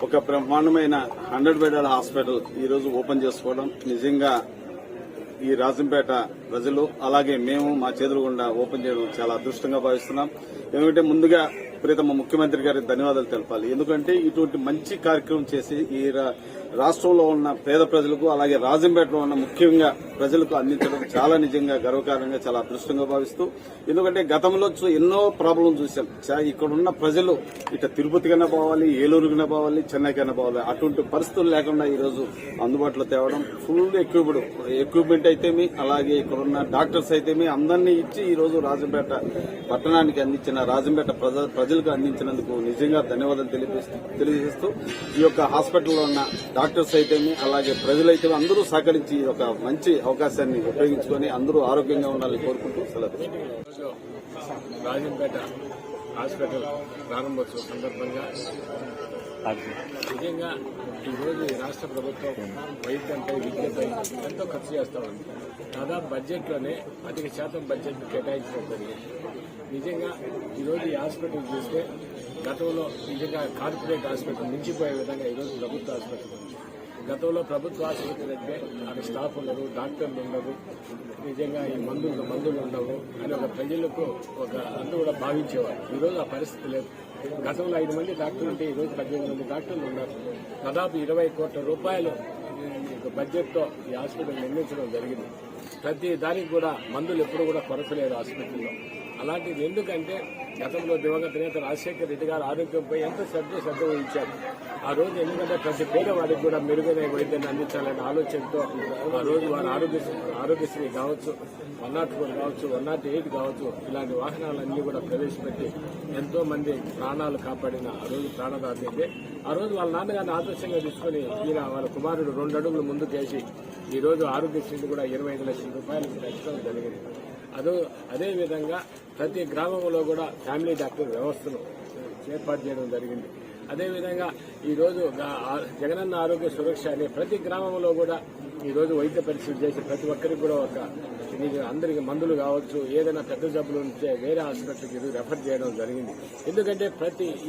ఒక బ్రహ్మాండమైన 100 బెడ్ల హాస్పిటల్ ఈ రోజు ఓపెన్ చేసుకోవడం నిజంగా ఈ రాజంపేట ప్రజలు అలాగే మేము మా చేతుల గుండా ఓపెన్ చేయడం చాలా అదృష్టంగా భావిస్తున్నాం. ఎందుకంటే ముందుగా ప్రీతమ ముఖ్యమంత్రి గారికి ధన్యవాదాలు తెలపాలి. ఎందుకంటే ఇటువంటి మంచి కార్యక్రమం చేసి ఈ రాష్ట్రంలో ఉన్న పేద ప్రజలకు అలాగే రాజంపేటలో ఉన్న ముఖ్యంగా ప్రజలకు అందించడం చాలా నిజంగా గర్వకారణంగా చాలా అదృష్టంగా భావిస్తూ, ఎందుకంటే గతంలో ఎన్నో ప్రాబ్లం చూసాం. ఇక్కడ ఉన్న ప్రజలు ఇట్లా తిరుపతికైనా పోవాలి, ఏలూరుకైనా పోవాలి, చెన్నైకైనా పోవాలి, అటువంటి పరిస్థితులు లేకుండా ఈ రోజు అందుబాటులో తేవడం, ఫుల్ ఎక్విప్మెంట్ అయితేమి అలాగే ఇక్కడ ఉన్న డాక్టర్స్ అయితేమి అందరినీ ఇచ్చి ఈ రోజు రాజంపేట పట్టణానికి అందించిన రాజంపేట ప్రజలకు అందించినందుకు నిజంగా ధన్యవాదాలు తెలియజేస్తూ ఈ యొక్క హాస్పిటల్లో ఉన్న డాక్టర్స్ అయితేమి అలాగే ప్రజలైతే అందరూ సహకరించి ఒక మంచి అవకాశాన్ని ఉపయోగించుకొని అందరూ ఆరోగ్యంగా ఉండాలని కోరుకుంటూ సెలవు. రాజంపేట హాస్పిటల్ ప్రారంభోత్సవం సందర్భంగా నిజంగా ఈరోజు రాష్ట్ర ప్రభుత్వం వైద్యంపై విద్యపై ఎంతో ఖర్చు చేస్తా ఉంది. దాదాపు బడ్జెట్లోనే 10% బడ్జెట్ కేటాయించడం జరిగింది. నిజంగా ఈరోజు ఈ హాస్పిటల్ చూస్తే గతంలో నిజంగా కార్పొరేట్ హాస్పిటల్ మించిపోయే విధంగా ఈరోజు ప్రభుత్వ హాస్పిటల్ ఉంది. గతంలో ప్రభుత్వ ఆసుపత్రి అంటే అక్కడ స్టాఫ్ ఉండరు, డాక్టర్లు ఉండరు, నిజంగా ఈ మందులు ఉండవు అని ఒక ప్రజలకు ఒక అంటూ కూడా భావించేవారు. ఈరోజు ఆ పరిస్థితి లేదు. గతంలో 5 మంది డాక్టర్లు ఉంటే ఈరోజు 18 మంది డాక్టర్లు ఉన్నారు. దాదాపు 20 కోట్ల రూపాయలు బడ్జెట్తో ఈ హాస్పిటల్ నిర్మించడం జరిగింది. ప్రతి దానికి కూడా మందులు ఎప్పుడు కూడా కొరత లేదు హాస్పిటల్లో. అలాంటిది ఎందుకంటే గతంలో దివంగత నేత రాజశేఖర రెడ్డి గారు ఆరోగ్యంపై ఎంత శ్రద్ధ వహించారు. ఆ రోజు ఎందుకంటే ప్రతి పేదవాడికి కూడా మెరుగైన వైద్యాన్ని అందించాలనే ఆలోచనతో ఆ రోజు వారి ఆరోగ్యశ్రీ కావచ్చు, 104 కావచ్చు, 108 కావచ్చు, ఇలాంటి వాహనాలన్నీ కూడా ప్రవేశపెట్టి ఎంతో మంది ప్రాణాలు కాపాడిన ఆ రోజు ప్రాణదాతైతే ఆ రోజు వాళ్ళ నాన్నగారిని ఆదర్శంగా తీసుకుని ఈయన వాళ్ళ కుమారుడు 2 అడుగులు ముందుకేసి ఈ రోజు ఆరోగ్యశ్రీని కూడా 25 లక్షల రూపాయలకు పెంచడం జరిగింది. అదేవిధంగా ప్రతి గ్రామంలో కూడా ఫ్యామిలీ డాక్టర్ వ్యవస్థను ఏర్పాటు చేయడం జరిగింది. అదేవిధంగా ఈరోజు జగనన్న ఆరోగ్య సురక్ష అనే ప్రతి గ్రామంలో కూడా ఈరోజు వైద్య పరీక్షలు చేసి ప్రతి ఒక్కరికి కూడా అందరికి మందులు కావచ్చు, ఏదైనా పెద్ద జబ్బులు ఉంటే వేరే హాస్పిటల్కి రెఫర్ చేయడం జరిగింది. ఎందుకంటే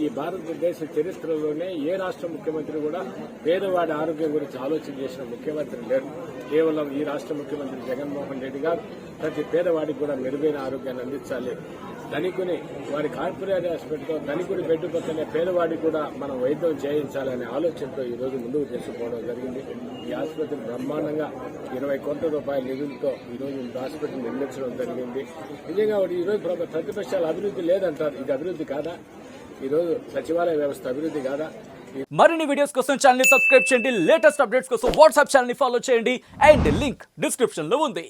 ఈ భారతదేశ చరిత్రలోనే ఏ రాష్ట్ర ముఖ్యమంత్రి కూడా పేదవాడి ఆరోగ్యం గురించి ఆలోచన చేసిన ముఖ్యమంత్రి లేరు. కేవలం ఈ రాష్ట్ర ముఖ్యమంత్రి జగన్మోహన్ రెడ్డి గారు ప్రతి పేదవాడికి కూడా మెరుగైన ఆరోగ్యాన్ని అందించాలి. ధనికుని వారి కార్పొరేట్ హాస్పిటల్లో ధనికుని బెడ్ పక్కనే పేదవాడికి కూడా మనం వైద్యం చేయించాలనే ఆలోచనతో ఈ రోజు ముందుకు తీసుకుపోవడం జరిగింది. ఈ ఆసుపత్రి బ్రహ్మాండంగా 20 కోట్ల రూపాయల నిధులతో ఈరోజు హాస్పిటల్ నిర్మించడం జరిగింది. నిజంగా ఈరోజు ప్రతిపక్షాల అభివృద్ధి లేదంటారు. ఇది అభివృద్ధి కాదా? ఈరోజు సచివాలయ వ్యవస్థ అభివృద్ధి కాదా? మరిన్ని వీడియోస్ కోసం ఛానల్ ని సబ్స్క్రైబ్ చేయండి. లేటెస్ట్ అప్డేట్స్ కోసం వాట్సాప్ ఛానల్ ని ఫాలో చేయండి. అండ్ లింక్ డిస్క్రిప్షన్ లో ఉంది.